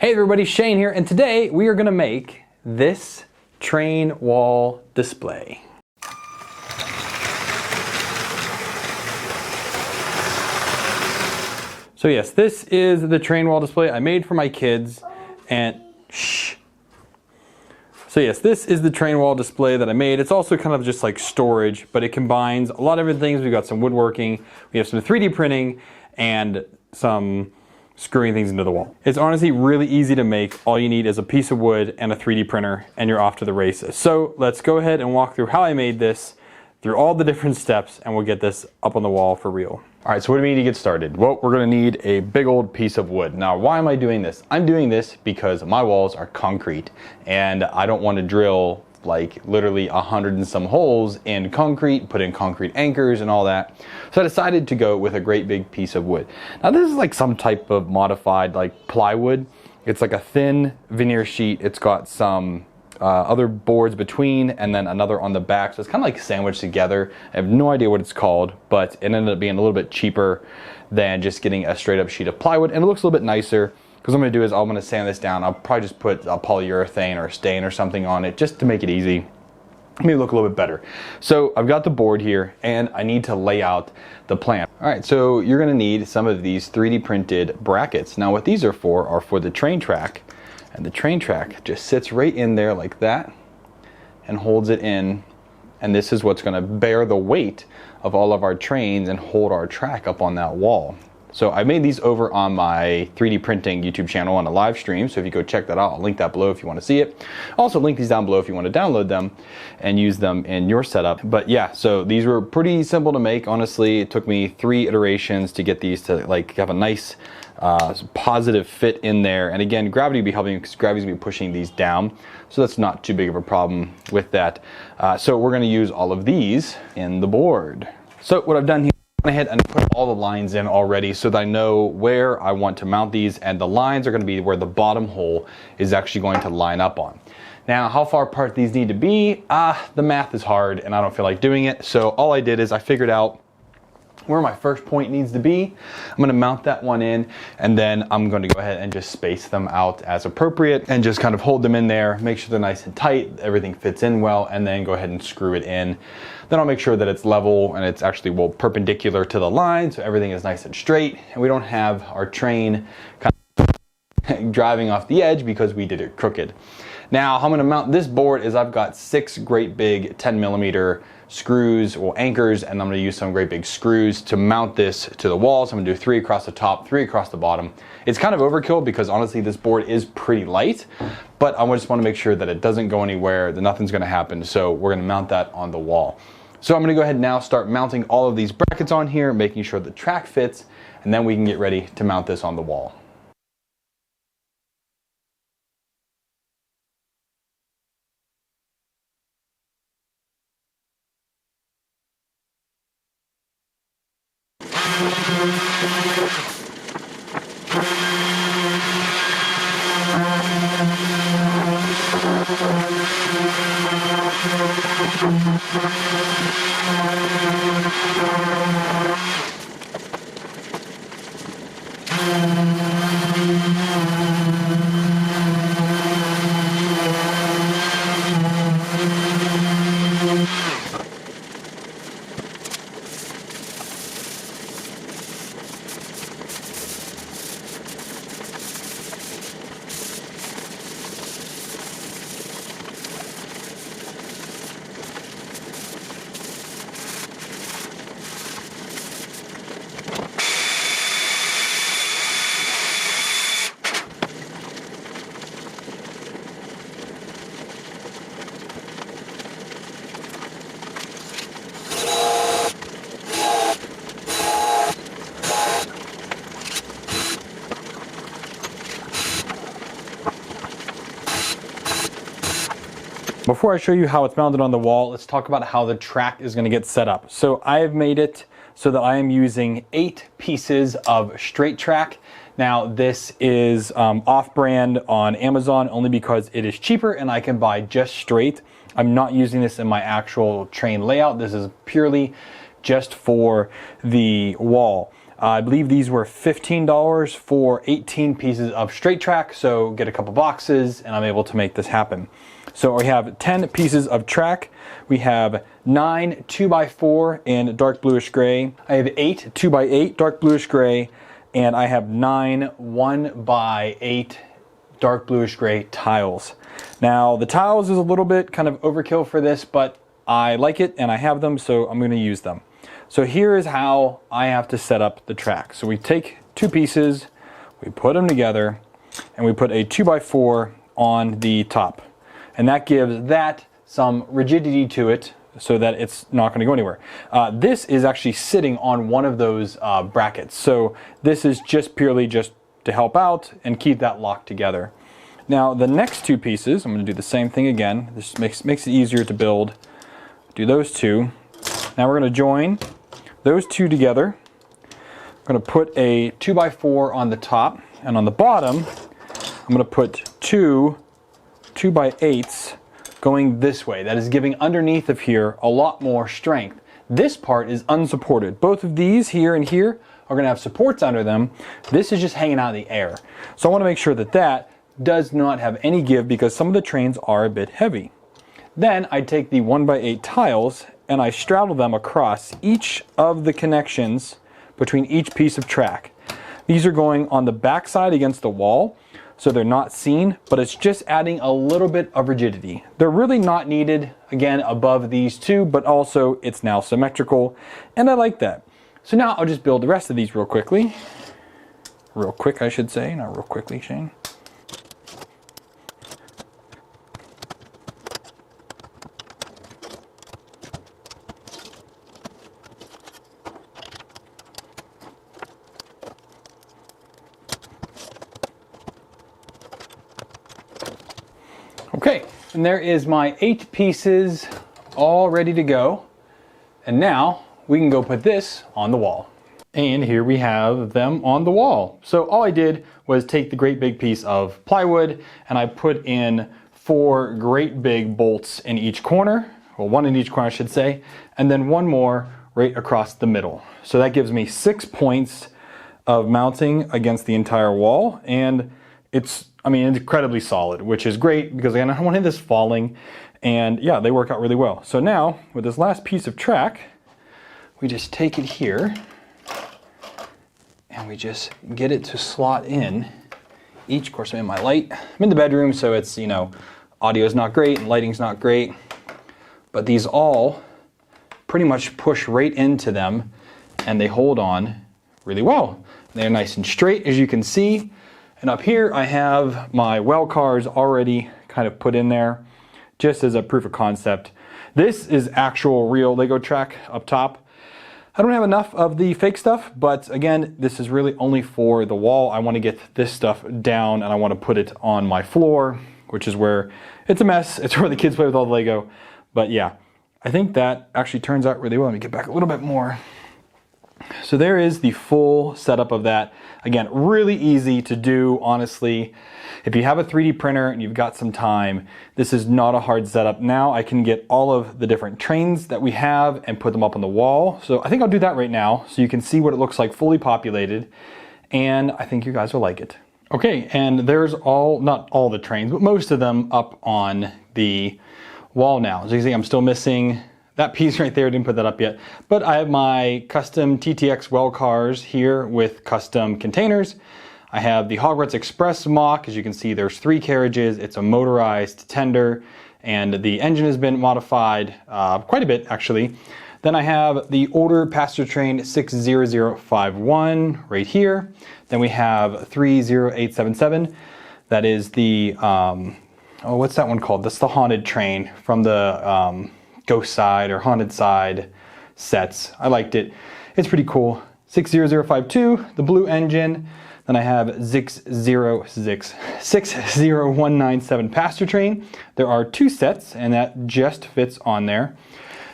Hey everybody, Shane here, and today we are gonna make this train wall display. So yes, this is the train wall display I made for my kids, and shh. So yes, this is the train wall display that I made. It's also kind of just like storage, but it combines a lot of different things. We've got some woodworking, we have some 3D printing, and some screwing things into the wall. It's honestly really easy to make. All you need is a piece of wood and a 3D printer, and you're off to the races. So let's go ahead and walk through how I made this, through all the different steps, and we'll get this up on the wall for real. All right, so what do we need to get started? Well, we're gonna need a big old piece of wood. Now, why am I doing this? I'm doing this because my walls are concrete, and I don't want to drill like literally 100 and some holes in concrete, put in concrete anchors and all that. So I decided to go with a great big piece of wood. Now this is like some type of modified like plywood. It's like a thin veneer sheet. It's got some other boards between and then another on the back. So it's kind of like sandwiched together. I have no idea what it's called, but it ended up being a little bit cheaper than just getting a straight up sheet of plywood, and it looks a little bit nicer. Because what I'm going to do is I'm going to sand this down. I'll probably just put a polyurethane or a stain or something on it just to make it easy. Maybe look a little bit better. So I've got the board here and I need to lay out the plan. All right, so you're going to need some of these 3D printed brackets. Now what these are for the train track. And the train track just sits right in there like that and holds it in. And this is what's going to bear the weight of all of our trains and hold our track up on that wall. So I made these over on my 3D printing YouTube channel on a live stream. So if you go check that out, I'll link that below if you want to see it. Also link these down below if you want to download them and use them in your setup. But yeah, so these were pretty simple to make. Honestly, it took me 3 iterations to get these to like have a nice positive fit in there. And again, gravity will be helping because gravity's going to be pushing these down. So that's not too big of a problem with that. So we're going to use all of these in the board. So what I've done here, I went ahead and put all the lines in already so that I know where I want to mount these, and the lines are going to be where the bottom hole is actually going to line up on. Now, how far apart these need to be, the math is hard and I don't feel like doing it. So all I did is I figured out where my first point needs to be. I'm going to mount that one in, and then I'm going to go ahead and just space them out as appropriate and just kind of hold them in there, make sure they're nice and tight, everything fits in well, and then go ahead and screw it in. Then I'll make sure that it's level and it's actually perpendicular to the line, so everything is nice and straight and we don't have our train kind of driving off the edge because we did it crooked. Now how I'm going to mount this board is I've got 6 great big 10mm screws or anchors, and I'm going to use some great big screws to mount this to the wall. So I'm going to do 3 across the top, 3 across the bottom. It's kind of overkill because honestly this board is pretty light, but I just want to make sure that it doesn't go anywhere, that nothing's going to happen. So we're going to mount that on the wall. So I'm going to go ahead and now start mounting all of these brackets on here, making sure the track fits, and then we can get ready to mount this on the wall. Before I show you how it's mounted on the wall, let's talk about how the track is going to get set up. So I have made it so that I am using 8 pieces of straight track. Now this is off-brand on Amazon only because it is cheaper and I can buy just straight. I'm not using this in my actual train layout. This is purely just for the wall. I believe these were $15 for 18 pieces of straight track, so get a couple boxes and I'm able to make this happen. So we have 10 pieces of track. We have 9 2x4 in dark bluish gray. I have 8 2x8 dark bluish gray, and I have 9 1x8 dark bluish gray tiles. Now the tiles is a little bit kind of overkill for this, but I like it and I have them, so I'm going to use them. So here is how I have to set up the track. So we take 2 pieces, we put them together, and we put a 2x4 on the top. And that gives that some rigidity to it so that it's not going to go anywhere. This is actually sitting on one of those brackets. So this is just purely just to help out and keep that locked together. Now the next 2 pieces, I'm going to do the same thing again. This makes it easier to build. Do those 2. Now we're going to join those 2 together. I'm going to put a 2x4 on the top, and on the bottom I'm going to put 2 2x8s going this way. That is giving underneath of here a lot more strength. This part is unsupported. Both of these here and here are going to have supports under them. This is just hanging out in the air. So I want to make sure that that does not have any give, because some of the trains are a bit heavy. Then I take the 1x8 tiles and I straddle them across each of the connections between each piece of track. These are going on the back side against the wall, so they're not seen, but it's just adding a little bit of rigidity. They're really not needed, again, above these 2, but also it's now symmetrical, and I like that. So now I'll just build the rest of these real quickly. Real quick, I should say, not real quickly, Shane. Okay, and there is my 8 pieces all ready to go. And now we can go put this on the wall. And here we have them on the wall. So all I did was take the great big piece of plywood and I put in 4 great big bolts in each corner. Well, 1 in each corner, I should say. And then 1 more right across the middle. So that gives me 6 points of mounting against the entire wall. And it's incredibly solid, which is great because again, I don't want this falling, and yeah, they work out really well. So now with this last piece of track, we just take it here and we just get it to slot in each. Of course, I'm in my light. I'm in the bedroom, so it's, audio is not great and lighting's not great, but these all pretty much push right into them and they hold on really well. They're nice and straight, as you can see. And up here I have my well cars already kind of put in there just as a proof of concept. This is actual real Lego track up top. I don't have enough of the fake stuff, but again, this is really only for the wall. I want to get this stuff down and I want to put it on my floor, which is where it's a mess. It's where the kids play with all the Lego. But yeah, I think that actually turns out really well. Let me get back a little bit more. So there is the full setup of that. Again, really easy to do, honestly. If you have a 3D printer and you've got some time, this is not a hard setup. Now I can get all of the different trains that we have and put them up on the wall. So I think I'll do that right now so you can see what it looks like fully populated. And I think you guys will like it. Okay, and there's not all the trains, but most of them up on the wall now. As you can see, I'm still missing that piece right there. Didn't put that up yet, but I have my custom TTX well cars here with custom containers. I have the Hogwarts Express mock. As you can see, there's 3 carriages. It's a motorized tender, and the engine has been modified quite a bit, actually. Then I have the older passenger train 60051 right here. Then we have 30877. That is the what's that one called? That's the haunted train from the Ghost Side or Haunted Side sets. I liked it. It's pretty cool. 60052, the blue engine. Then I have 60197 passenger train. There are 2 sets and that just fits on there.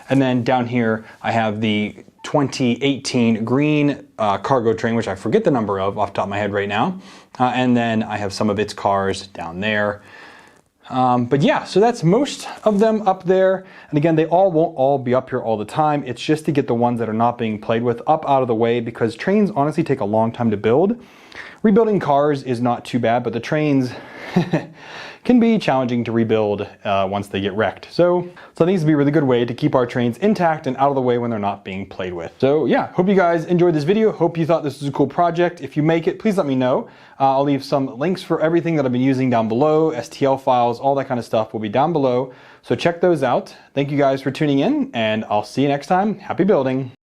And then down here I have the 2018 green cargo train, which I forget the number of off the top of my head right now. And then I have some of its cars down there. But yeah, so that's most of them up there. And again, they all won't all be up here all the time. It's just to get the ones that are not being played with up out of the way, because trains honestly take a long time to build. Rebuilding cars is not too bad, but the trains can be challenging to rebuild once they get wrecked. So that needs to be a really good way to keep our trains intact and out of the way when they're not being played with. So yeah, hope you guys enjoyed this video. Hope you thought this was a cool project. If you make it, please let me know. I'll leave some links for everything that I've been using down below. STL files, all that kind of stuff will be down below. So check those out. Thank you guys for tuning in, and I'll see you next time. Happy building.